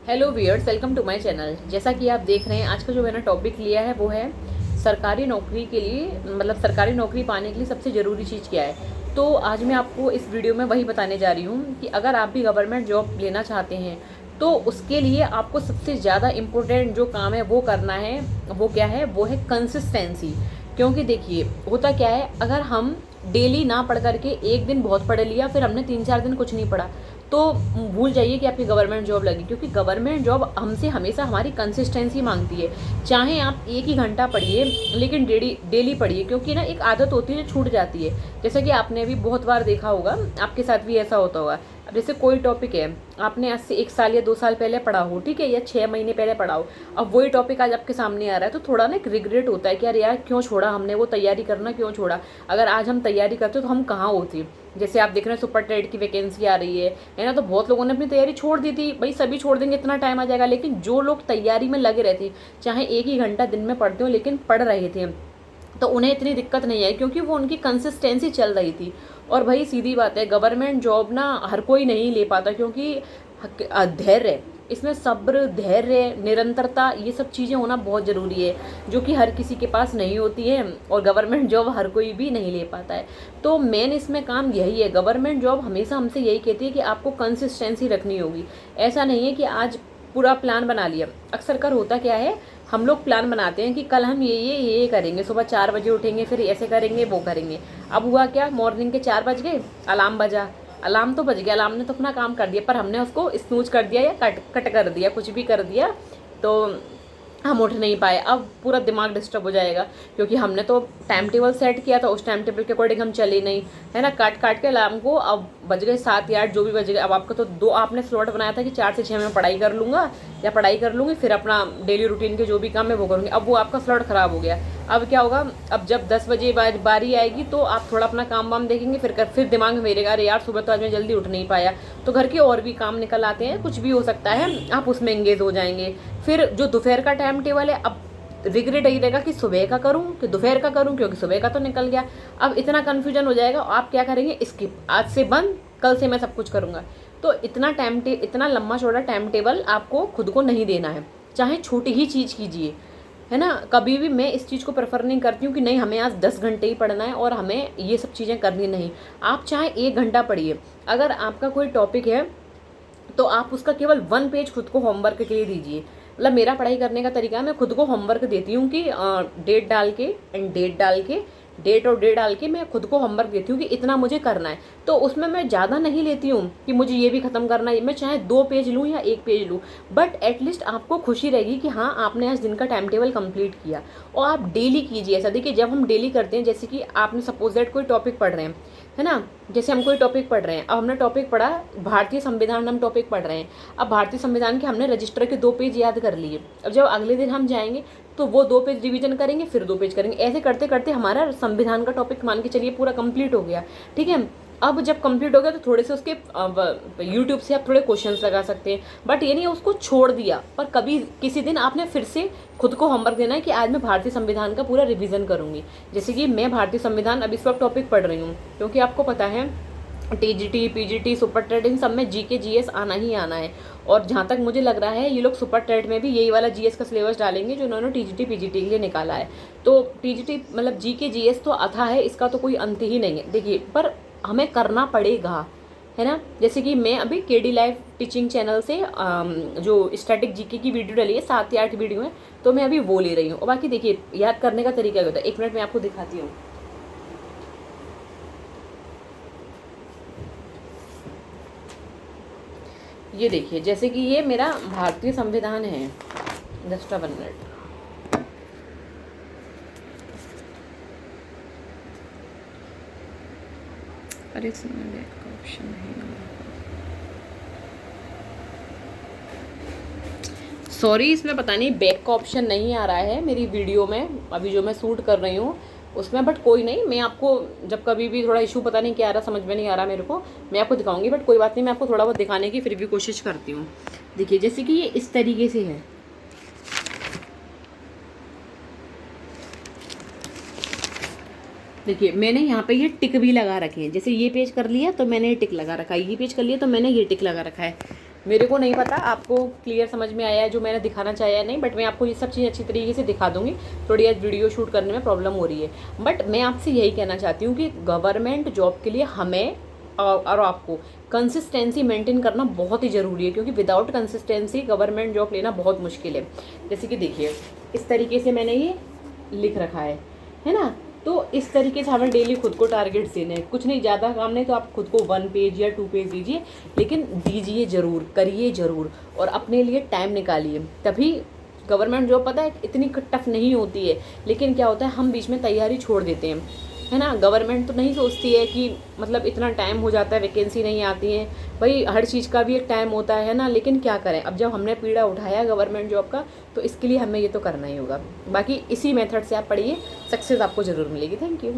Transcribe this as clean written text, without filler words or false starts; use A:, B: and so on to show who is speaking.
A: Hello viewers, welcome to my channel. जैसा कि आप देख रहे हैं, आज का जो मैंने टॉपिक लिया है वो है सरकारी नौकरी के लिए, मतलब सरकारी नौकरी पाने के लिए सबसे ज़रूरी चीज़ क्या है। तो आज मैं आपको इस वीडियो में वही बताने जा रही हूँ कि अगर आप भी गवर्नमेंट जॉब लेना चाहते हैं तो उसके लिए आपको सबसे ज़्यादा इम्पोर्टेंट जो काम है वो करना है। वो क्या है? वो है कंसिस्टेंसी। क्योंकि देखिए, होता क्या है, अगर हम डेली ना पढ़ करके एक दिन बहुत पढ़ लिया, फिर हमने 3-4 दिन कुछ नहीं पढ़ा, तो भूल जाइए कि आपकी गवर्नमेंट जॉब लगी। क्योंकि गवर्नमेंट जॉब हमसे हमेशा हमारी कंसिस्टेंसी मांगती है। चाहे आप एक ही घंटा पढ़िए, लेकिन डेली डेली पढ़िए, क्योंकि ना एक आदत होती है जो छूट जाती है। जैसा कि आपने भी बहुत बार देखा होगा, आपके साथ भी ऐसा होता होगा। अब जैसे कोई टॉपिक है, आपने आज से 1 साल या 2 साल पहले पढ़ा हो, ठीक है, या 6 महीने पहले पढ़ा हो, अब वही टॉपिक आज आपके सामने आ रहा है, तो थोड़ा ना एक रिग्रेट होता है कि यार क्यों छोड़ा हमने, वो तैयारी करना क्यों छोड़ा। अगर आज हम तैयारी करते तो हम कहाँ होते। जैसे आप देख रहे हैं, सुपर टेट की वैकेंसी आ रही है ना, तो बहुत लोगों ने अपनी तैयारी छोड़ दी थी। भाई सभी छोड़ देंगे, इतना टाइम आ जाएगा। लेकिन जो लोग तैयारी में लगे रहते, चाहे एक ही घंटा दिन में पढ़ते हो, लेकिन पढ़ रहे थे, तो उन्हें इतनी दिक्कत नहीं आई, क्योंकि वो उनकी कंसिस्टेंसी चल रही थी। और भाई सीधी बात है, गवर्नमेंट जॉब ना हर कोई नहीं ले पाता, क्योंकि धैर्य, इसमें सब्र, धैर्य, निरंतरता, ये सब चीज़ें होना बहुत ज़रूरी है, जो कि हर किसी के पास नहीं होती है। और गवर्नमेंट जॉब हर कोई भी नहीं ले पाता है। तो मेन इसमें काम यही है। गवर्नमेंट जॉब हमेशा हमसे यही कहती है कि आपको कंसिस्टेंसी रखनी होगी। ऐसा नहीं है कि आज पूरा प्लान बना लिया। अक्सर कर होता क्या है, हम लोग प्लान बनाते हैं कि कल हम ये करेंगे, सुबह 4 बजे उठेंगे, फिर ऐसे करेंगे, वो करेंगे। अब हुआ क्या, मॉर्निंग के 4 बज गए, अलार्म बजा, अलार्म तो बज गया, अलार्म ने तो अपना काम कर दिया, पर हमने उसको स्नूज कर दिया या कट कट कर दिया, कुछ भी कर दिया, तो हम उठ नहीं पाए। अब पूरा दिमाग डिस्टर्ब हो जाएगा, क्योंकि हमने तो टाइम टेबल सेट किया था, उस टाइम टेबल के अकॉर्डिंग हम चले नहीं, है ना। काट काट के अलार्म को, अब बज गए 7 या 8, जो भी बज गए। अब आपका तो दो आपने स्लॉट बनाया था कि 4 से 6 में पढ़ाई कर लूँगा या पढ़ाई कर लूँगी, फिर अपना डेली रूटीन के जो भी काम है वो करूँगी। अब वो आपका स्लॉट ख़राब हो गया। अब क्या होगा, अब जब 10 बजे बारी आएगी, तो आप थोड़ा अपना काम वाम देखेंगे, फिर दिमाग में मेरेगा, अरे यार सुबह तो आज मैं जल्दी उठ नहीं पाया। तो घर के और भी काम निकल आते हैं, कुछ भी हो सकता है, आप उसमें एंगेज हो जाएंगे। फिर जो दोपहर का टाइम टेबल है, अब रिग्रेट यही रहेगा कि सुबह का करूं कि दोपहर का करूं, क्योंकि सुबह का तो निकल गया। अब इतना कन्फ्यूजन हो जाएगा। आप क्या करेंगे, स्किप, आज से बंद, कल से मैं सब कुछ करूंगा। तो इतना लंबा चौड़ा टाइम टेबल आपको खुद को नहीं देना है। चाहे छोटी ही चीज़ कीजिए, है ना। कभी भी मैं इस चीज़ को प्रेफर नहीं करती हूँ कि नहीं हमें आज 10 घंटे ही पढ़ना है और हमें ये सब चीज़ें करनी नहीं। आप चाहे 1 घंटा पढ़िए। अगर आपका कोई टॉपिक है, तो आप उसका केवल 1 पेज खुद को होमवर्क के लिए दीजिए। मतलब मेरा पढ़ाई करने का तरीका है, मैं खुद को होमवर्क देती हूँ कि डेट डाल के डेट और डेट डाल के मैं खुद को होमवर्क देती हूँ कि इतना मुझे करना है। तो उसमें मैं ज़्यादा नहीं लेती हूँ कि मुझे ये भी ख़त्म करना है। मैं चाहे 2 पेज लूँ या 1 पेज लूँ, बट एटलीस्ट आपको खुशी रहेगी कि हाँ आपने आज दिन का टाइम टेबल कंप्लीट किया। और आप डेली कीजिए ऐसा। देखिए, जब हम डेली करते हैं, जैसे कि आपने सपोज दैट कोई टॉपिक पढ़ रहे हैं, है ना। जैसे हम कोई टॉपिक पढ़ रहे हैं, अब हमने टॉपिक पढ़ा भारतीय संविधान, हम टॉपिक पढ़ रहे हैं। अब भारतीय संविधान के हमने रजिस्टर के 2 पेज याद कर लिए। अब जब अगले दिन हम जाएंगे, तो वो 2 पेज रिवीजन करेंगे, फिर 2 पेज करेंगे। ऐसे करते करते हमारा संविधान का टॉपिक मान के चलिए पूरा कंप्लीट हो गया, ठीक है। अब जब कंप्लीट हो गया, तो थोड़े से उसके यूट्यूब से आप थोड़े क्वेश्चंस लगा सकते हैं, बट ये नहीं उसको छोड़ दिया। पर कभी किसी दिन आपने फिर से खुद को होमवर्क देना है कि आज मैं भारतीय संविधान का पूरा रिवीजन करूंगी। जैसे कि मैं भारतीय संविधान अब इस वक्त टॉपिक पढ़ रही हूँ, क्योंकि आपको पता है टीजीटी, पीजीटी, सुपर टेट, इन सब में जीके जीएस आना ही आना है। और जहाँ तक मुझे लग रहा है, ये लोग सुपर टेट में भी यही वाला जीएस का सिलेबस डालेंगे जो उन्होंने टीजीटी पीजीटी के लिए निकाला है। तो टीजीटी मतलब जीके जीएस तो अथा है, इसका तो कोई अंत ही नहीं है। देखिए, पर हमें करना पड़ेगा, है ना। जैसे कि मैं अभी केडी लाइव टीचिंग चैनल से जो स्टैटिक जीके की वीडियो डाली है, 7 या 8 वीडियो है, तो मैं अभी वो ले रही हूँ। और बाकी देखिए, याद करने का तरीका होता है। 1 मिनट में आपको दिखाती हूँ। ये देखिए, जैसे कि ये मेरा भारतीय संविधान है। Just 1 minute. अरे इसमें बैक का ऑप्शन नहीं है, सॉरी, इसमें पता नहीं बैक का ऑप्शन नहीं आ रहा है मेरी वीडियो में, अभी जो मैं शूट कर रही हूँ उसमें। बट कोई नहीं, मैं आपको जब कभी भी थोड़ा इशू पता नहीं क्या आ रहा, समझ में नहीं आ रहा मेरे को, मैं आपको दिखाऊंगी। बट कोई बात नहीं, मैं आपको थोड़ा बहुत दिखाने की फिर भी कोशिश करती हूँ। देखिए, जैसे कि ये इस तरीके से है। देखिए, मैंने यहाँ पे ये टिक भी लगा रखे हैं। जैसे ये पेज कर लिया तो मैंने ये टिक लगा रखा है, ये पेज कर लिया तो मैंने ये टिक लगा रखा है। मेरे को नहीं पता आपको क्लियर समझ में आया है जो मैंने दिखाना चाहा है नहीं, बट मैं आपको ये सब चीज़ अच्छी तरीके से दिखा दूँगी। थोड़ी आज वीडियो शूट करने में प्रॉब्लम हो रही है, बट मैं आपसे यही कहना चाहती हूँ कि गवर्नमेंट जॉब के लिए हमें और आपको कंसिस्टेंसी मेंटेन करना बहुत ही ज़रूरी है, क्योंकि विदाउट कंसिस्टेंसी गवर्नमेंट जॉब लेना बहुत मुश्किल है। जैसे कि देखिए इस तरीके से मैंने ये लिख रखा है ना। तो इस तरीके से हमें डेली खुद को टारगेट्स देने हैं, कुछ नहीं, ज़्यादा काम नहीं तो आप खुद को 1 पेज या 2 पेज दीजिए, लेकिन दीजिए ज़रूर, करिए ज़रूर, और अपने लिए टाइम निकालिए। तभी गवर्नमेंट जॉब, पता है इतनी टफ नहीं होती है, लेकिन क्या होता है हम बीच में तैयारी छोड़ देते हैं, है ना। गवर्नमेंट तो नहीं सोचती है कि मतलब इतना टाइम हो जाता है, वैकेंसी नहीं आती है, भाई हर चीज़ का भी एक टाइम होता है ना। लेकिन क्या करें, अब जब हमने पीड़ा उठाया गवर्नमेंट जॉब का, तो इसके लिए हमें ये तो करना ही होगा। बाकी इसी मेथड से आप पढ़िए, सक्सेस आपको ज़रूर मिलेगी। Thank you.